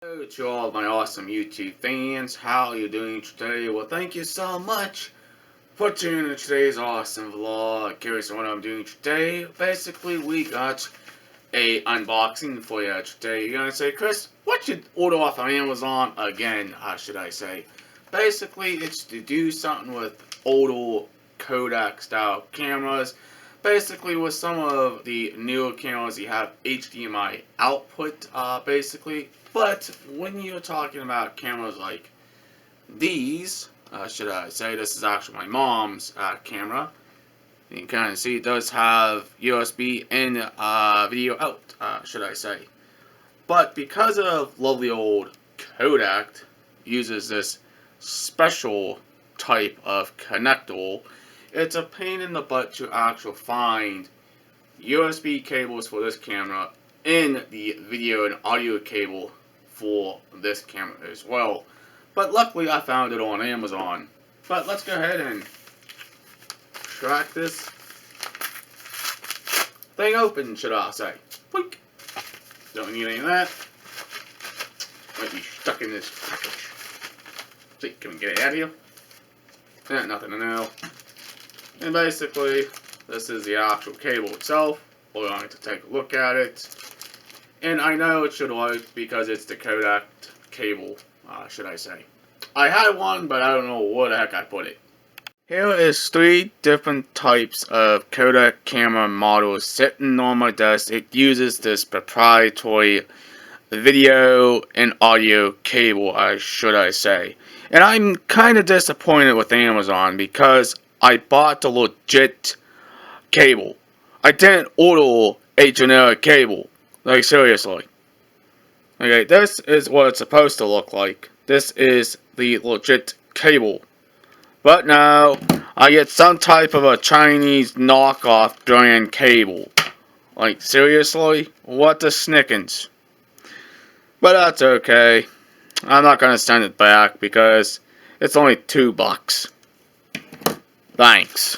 Hello to all my awesome YouTube fans. How are you doing today? Well, thank you so much for tuning in today's awesome vlog. Curious on what I'm doing today? Basically, we got a unboxing for you today. You're gonna say, Chris, what you order off of Amazon again? Should I say? Basically, it's to do something with older Kodak style cameras. Basically, with some of the newer cameras, you have HDMI output, basically. But when you're talking about cameras like these, should I say, this is actually my mom's camera. You can kind of see it does have USB and video out, should I say. But because of lovely old Kodak uses this special type of connector, it's a pain in the butt to actually find USB cables for this camera and the video and audio cable for this camera as well. But luckily I found it on Amazon. But let's go ahead and crack this thing open, should I say. Boink. Don't need any of that. Might be stuck in this package. See, can we get it out of here? Nothing to know. And basically, this is the actual cable itself. We're going to take a look at it. And I know it should work because it's the Kodak cable, should I say. I had one, but I don't know where the heck I put it. Here is 3 different types of Kodak camera models sitting on my desk. It uses this proprietary video and audio cable, should I say. And I'm kind of disappointed with Amazon because I bought the legit cable. I didn't order a generic cable. Like, seriously. Okay, this is what it's supposed to look like. This is the legit cable. But now, I get some type of a Chinese knockoff brand cable. Like, seriously? What the snickens? But that's okay. I'm not gonna send it back because it's only $2. Thanks.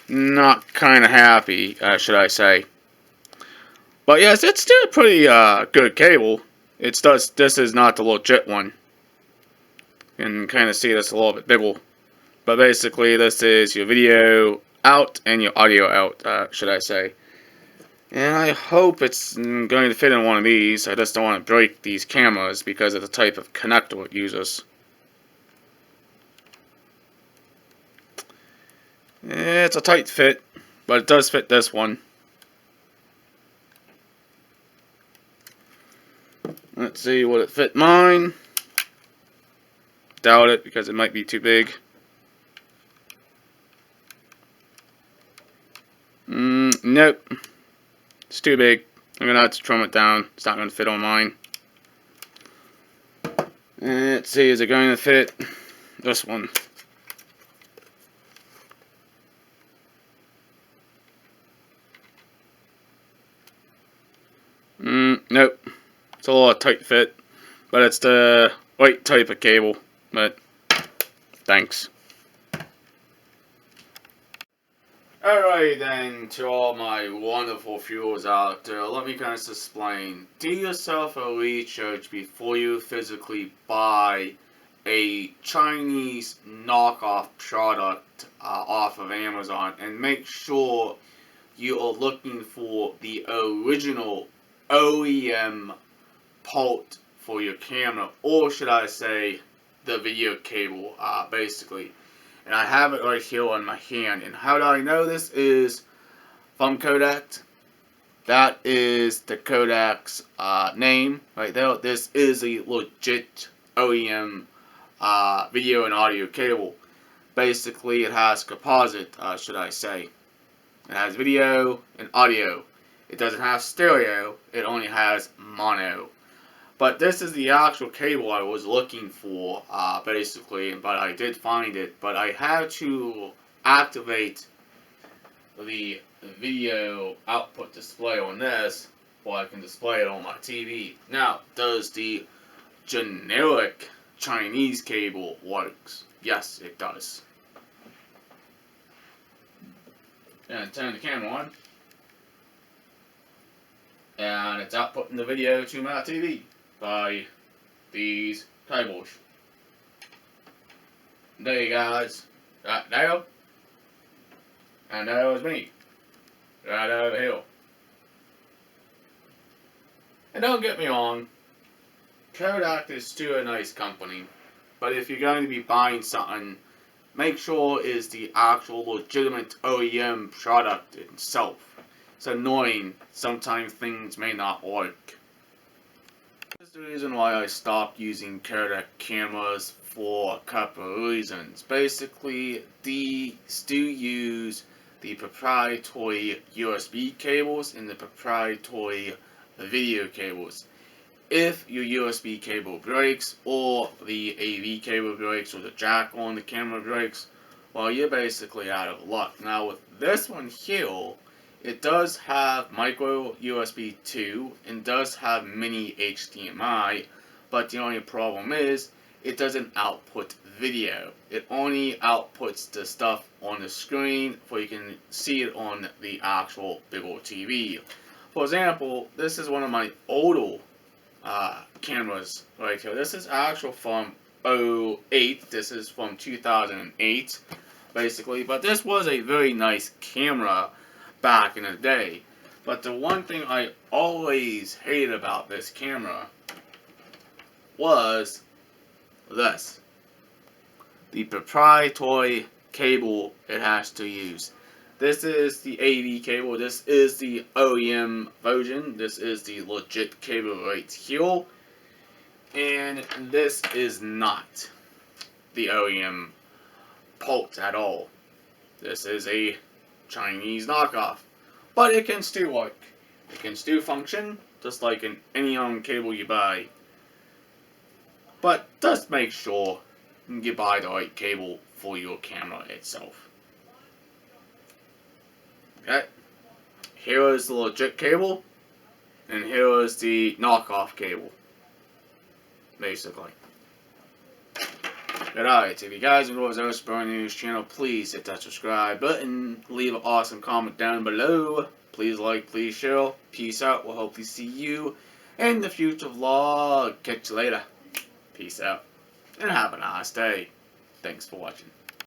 Not kinda happy, should I say. But yes, it's still a pretty good cable. This is not the legit one. You can kinda see this a little bit bigger. But basically this is your video out and your audio out, should I say. And I hope it's going to fit in one of these. I just don't want to break these cameras because of the type of connector it uses. It's a tight fit, but it does fit this one. Let's see, would it fit mine? Doubt it because it might be too big. Nope. It's too big. I'm going to have to trim it down. It's not going to fit on mine. And let's see, is it going to fit this one? Nope. It's a little tight fit. But it's the right type of cable. But, thanks. Alright then, to all my wonderful viewers out there, let me kind of explain. Do yourself a research before you physically buy a Chinese knockoff product off of Amazon, and make sure you are looking for the original OEM port for your camera, or should I say the video cable, basically. And I have it right here on my hand. And how do I know this is from Kodak? That is the Kodak's name right there. This is a legit OEM video and audio cable. Basically, it has composite, should I say. It has video and audio. It doesn't have stereo. It only has mono. But this is the actual cable I was looking for, basically, but I did find it. But I had to activate the video output display on this, so I can display it on my TV. Now, does the generic Chinese cable works? Yes, it does. And turn the camera on. it's outputting the video to my TV by these cables. There you guys, right there, and there was me, right over here. And don't get me wrong, Kodak is still a nice company, but if you're going to be buying something, make sure it's the actual legitimate OEM product itself. It's annoying, sometimes things may not work. This is the reason why I stopped using Kodak cameras for a couple of reasons. Basically, these do use the proprietary USB cables and the proprietary video cables. If your USB cable breaks, or the AV cable breaks, or the jack on the camera breaks, well, you're basically out of luck. Now with this one here, it does have micro USB 2 and does have mini HDMI, but the only problem is it doesn't output video. It only outputs the stuff on the screen so you can see it on the actual big old TV. For example, this is one of my older cameras right here. This is actual from 08. This is from 2008, basically. But this was a very nice camera back in the day. But the one thing I always hated about this camera was this: the proprietary cable it has to use. This is the AV cable, this is the OEM version, this is the legit cable right here, and this is not the OEM port at all. This is a Chinese knockoff, but it can still work. It can still function, just like in any cable you buy. But just make sure you buy the right cable for your camera itself. Okay, here is the legit cable, and here is the knockoff cable, basically. Alright, if you guys enjoy this brand new channel, please hit that subscribe button, leave an awesome comment down below, please like, please share, peace out, we'll hopefully see you in the future vlog. Catch you later, peace out, and have a nice day. Thanks for watching.